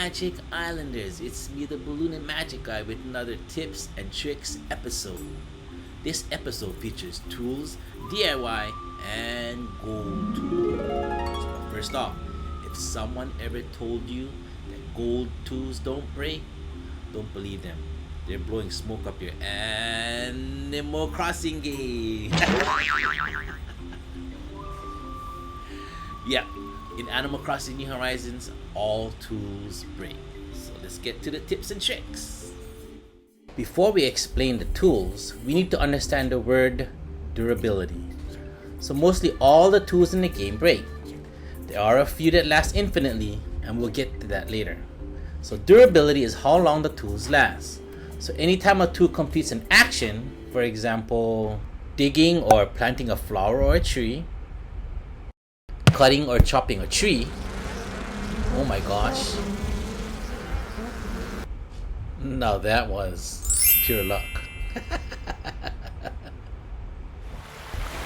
Magic Islanders, it's me, the Balloon and Magic Guy, with another tips and tricks episode. This episode features tools, DIY, and gold tools. But first off, if someone ever told you that gold tools don't break, don't believe them. They're blowing smoke up your Animal Crossing game. Yeah, in Animal Crossing New Horizons, all tools break. So let's get to the tips and tricks. Before we explain the tools, we need to understand the word durability. So mostly all the tools in the game break. There are a few that last infinitely, and we'll get to that later. So durability is how long the tools last. So anytime a tool completes an action, for example, digging or planting a flower or a tree, cutting or chopping a tree, oh my gosh, now that was pure luck.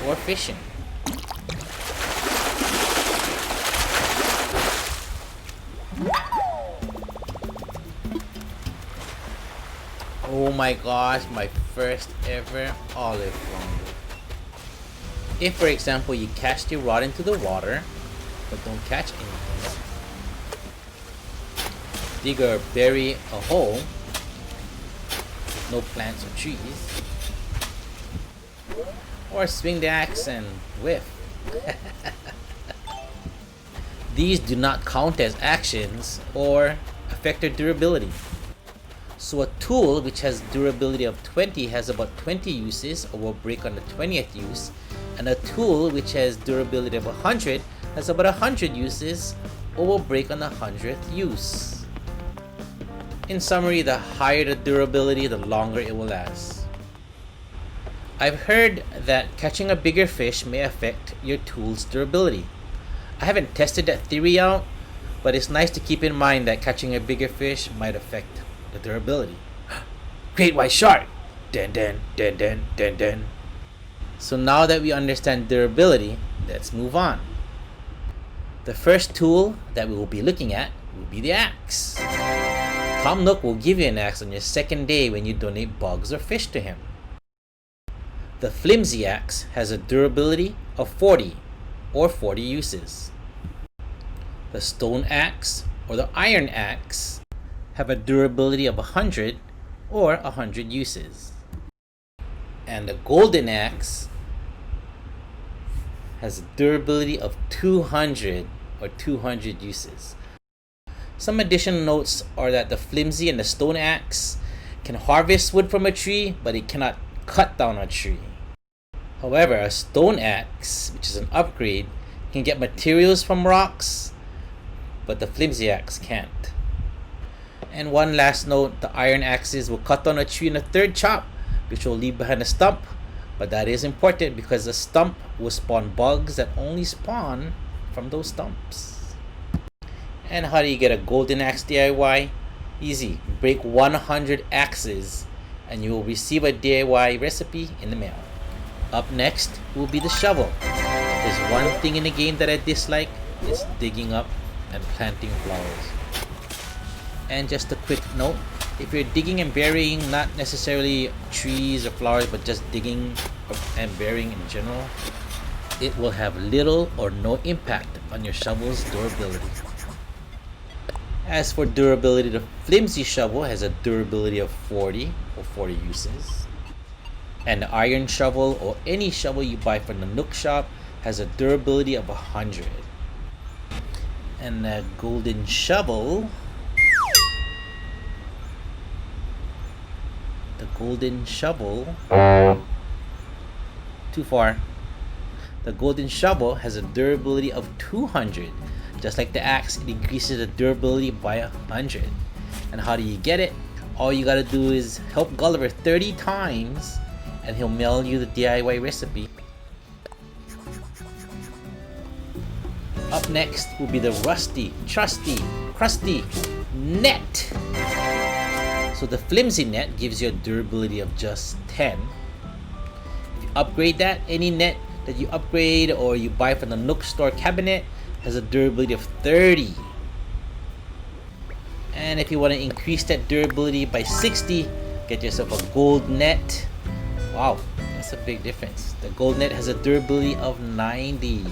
Or fishing. Oh my gosh, my first ever olive flounder. If, for example, you cast your rod into the water, but don't catch anything, dig or bury a hole with no plants or trees, or swing the axe and whiff. These do not count as actions or affect their durability. So a tool which has durability of 20 has about 20 uses or will break on the 20th use, and a tool which has durability of 100 has about 100 uses or will break on the 100th use. In summary, the higher the durability, the longer it will last. I've heard that catching a bigger fish may affect your tool's durability. I haven't tested that theory out, but it's nice to keep in mind that catching a bigger fish might affect the durability. Great white shark! Den den den den den den. So now that we understand durability, let's move on. The first tool that we will be looking at will be the axe. Tom Nook will give you an axe on your second day when you donate bugs or fish to him. The Filmsy axe has a durability of 40 or 40 uses. The stone axe or the iron axe have a durability of 100 or 100 uses. And the golden axe has a durability of 200 or 200 uses. Some additional notes are that the Filmsy and the stone axe can harvest wood from a tree, but it cannot cut down a tree. However, a stone axe, which is an upgrade, can get materials from rocks, but the Filmsy axe can't. And one last note, the iron axes will cut down a tree in a third chop, which will leave behind a stump, but that is important because the stump will spawn bugs that only spawn from those stumps. And how do you get a golden axe DIY? Easy. Break 100 axes and you will receive a DIY recipe in the mail. Up next will be the shovel. If there's one thing in the game that I dislike, it's digging up and planting flowers. And just a quick note, if you're digging and burying not necessarily trees or flowers, but just digging and burying in general, it will have little or no impact on your shovel's durability. As for durability, the Filmsy shovel has a durability of 40 or 40 uses. And the iron shovel or any shovel you buy from the Nook shop has a durability of 100. And the golden shovel, too far. The golden shovel has a durability of 200. Just like the axe, it increases the durability by 100. And how do you get it? All you gotta do is help Gulliver 30 times and he'll mail you the DIY recipe. Up next will be the rusty, trusty, crusty net. So the Filmsy net gives you a durability of just 10. If you upgrade that, any net that you upgrade or you buy from the Nook store cabinet has a durability of 30. And if you want to increase that durability by 60, get yourself a gold net. Wow, that's a big difference. The gold net has a durability of 90.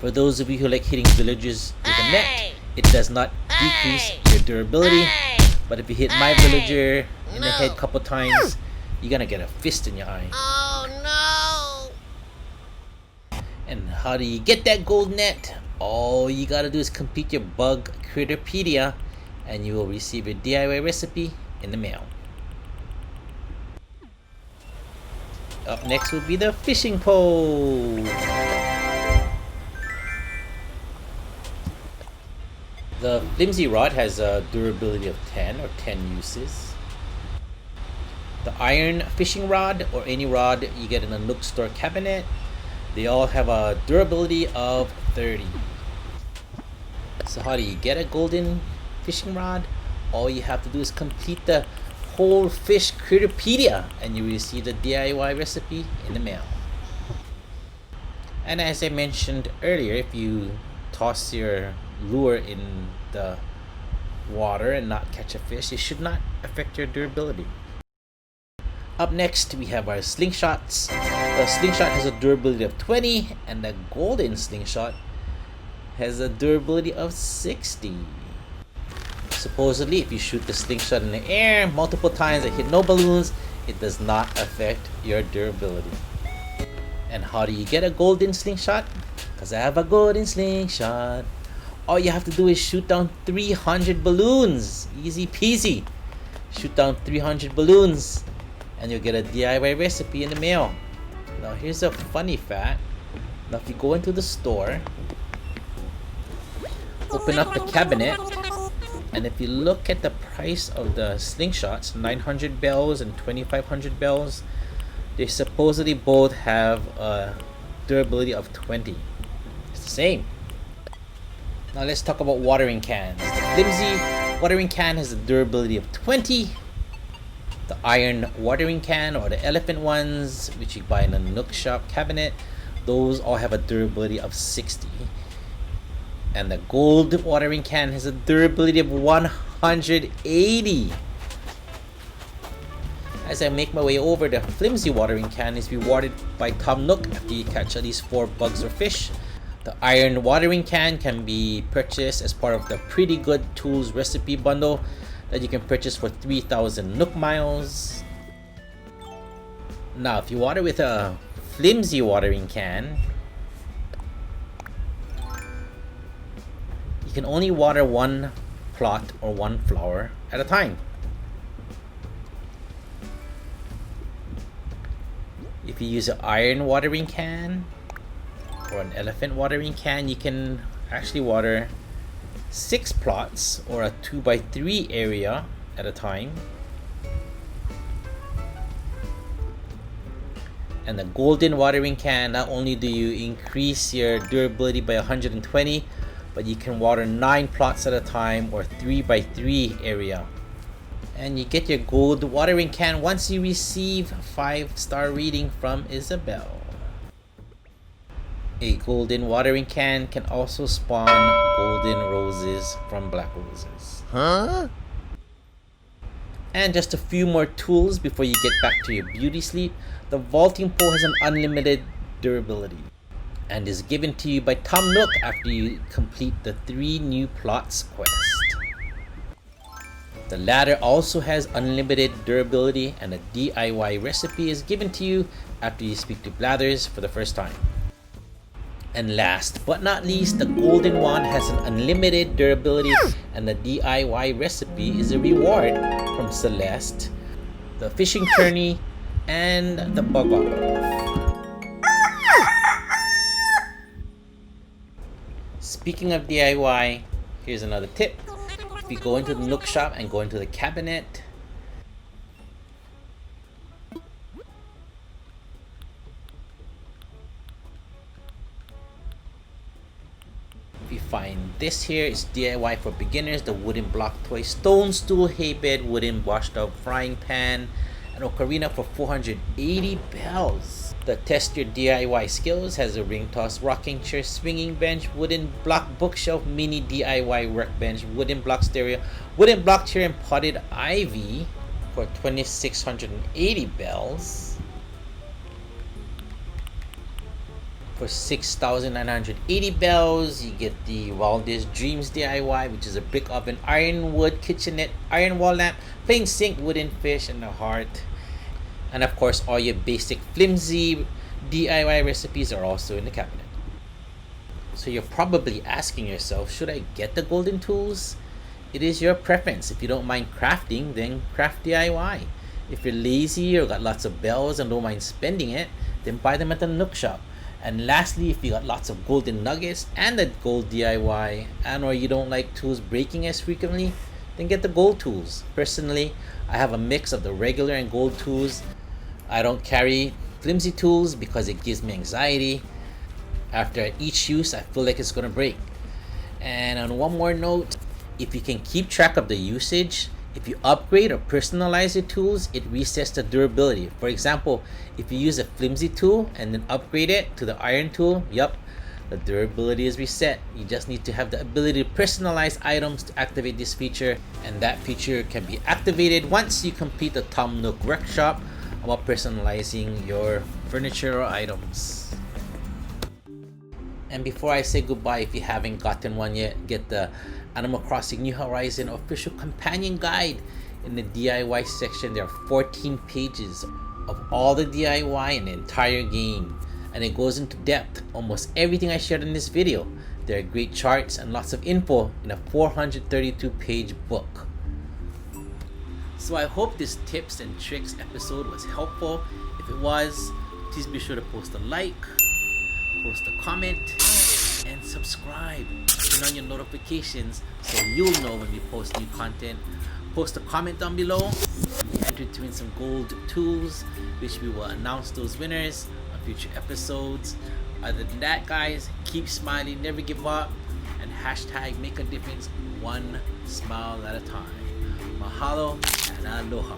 For those of you who like hitting villagers with a net, it does not decrease your durability. But if you hit my villager in the head a couple times, you're gonna get a fist in your eye. Oh no! And how do you get that gold net? All you gotta do is complete your bug Critterpedia, and you will receive your DIY recipe in the mail. Up next will be the fishing pole. The flimsy rod has a durability of 10 or 10 uses. The iron fishing rod or any rod you get in a Nook store cabinet, they all have a durability of 30. So how do you get a golden fishing rod? All you have to do is complete the whole fish Critterpedia and you receive the DIY recipe in the mail. And as I mentioned earlier, if you toss your lure in the water and not catch a fish, it should not affect your durability. Up next, we have our slingshots. The slingshot has a durability of 20 and the golden slingshot has a durability of 60. Supposedly, if you shoot the slingshot in the air multiple times and hit no balloons, it does not affect your durability. And how do you get a golden slingshot? Because I have a golden slingshot. All you have to do is shoot down 300 balloons. Easy peasy. Shoot down 300 balloons and you'll get a DIY recipe in the mail. Now here's a funny fact. Now if you go into the store, open up the cabinet, and if you look at the price of the slingshots, 900 bells and 2500 bells, they supposedly both have a durability of 20. It's the same. Now let's talk about watering cans. The flimsy watering can has a durability of 20. The iron watering can or the elephant ones, which you buy in a Nook shop cabinet, those all have a durability of 60. And the gold watering can has a durability of 180. As I make my way over, the flimsy watering can is rewarded by Tom Nook after you catch at least 4 bugs or fish. The iron watering can be purchased as part of the Pretty Good Tools recipe bundle that you can purchase for 3,000 Nook miles. Now, if you water with a flimsy watering can, you can only water 1 plot or 1 flower at a time. If you use an iron watering can or an elephant watering can, you can actually water 6 plots or a 2x3 area at a time. And the golden watering can, not only do you increase your durability by 120, but you can water 9 plots at a time or 3x3 area. And you get your gold watering can once you receive 5-star reading from Isabel. A golden watering can also spawn golden roses from black roses. Huh? And just a few more tools before you get back to your beauty sleep. The vaulting pole has an unlimited durability and is given to you by Tom Nook after you complete the 3 new plots quest. The ladder also has unlimited durability, and a DIY recipe is given to you after you speak to Blathers for the first time. And last but not least, the golden wand has an unlimited durability, and the DIY recipe is a reward from Celeste, the fishing tourney, and the bug off. Speaking of DIY, here's another tip. If you go into the Nook shop and go into the cabinet, if you find this here, it's DIY for beginners, the wooden block toy stone stool, hay bed, wooden washed out frying pan, and an ocarina for 480 bells. The Test Your DIY Skills has a ring toss, rocking chair, swinging bench, wooden block bookshelf, mini DIY workbench, wooden block stereo, wooden block chair, and potted ivy for 2,680 bells. For 6,980 bells, you get the Wildest Dreams DIY, which is a brick oven, ironwood kitchenette, iron wall lamp, plain sink, wooden fish, and a heart. And of course, all your basic Filmsy DIY recipes are also in the cabinet. So you're probably asking yourself, should I get the golden tools? It is your preference. If you don't mind crafting, then craft DIY. If you're lazy or got lots of bells and don't mind spending it, then buy them at the Nook shop. And lastly, if you got lots of golden nuggets and the gold DIY, and or you don't like tools breaking as frequently, then get the gold tools. Personally, I have a mix of the regular and gold tools. I don't carry flimsy tools because it gives me anxiety. After each use, I feel like it's gonna break. And on one more note, if you can keep track of the usage, if you upgrade or personalize your tools, it resets the durability. For example, if you use a flimsy tool and then upgrade it to the iron tool, the durability is reset. You just need to have the ability to personalize items to activate this feature, and that feature can be activated once you complete the Tom Nook workshop about personalizing your furniture or items. And before I say goodbye, if you haven't gotten one yet, get the Animal Crossing New Horizon official companion guide. In the DIY section, there are 14 pages of all the DIY in the entire game, and it goes into depth almost everything I shared in this video. There are great charts and lots of info in a 432 page book. So I hope this tips and tricks episode was helpful. If it was, please be sure to post a like, post a comment, and subscribe. Turn on your notifications so you'll know when we post new content. Post a comment down below. You entered to win some gold tools, which we will announce those winners on future episodes. Other than that, guys, keep smiling, never give up, and hashtag make a difference one smile at a time. Mahalo and aloha.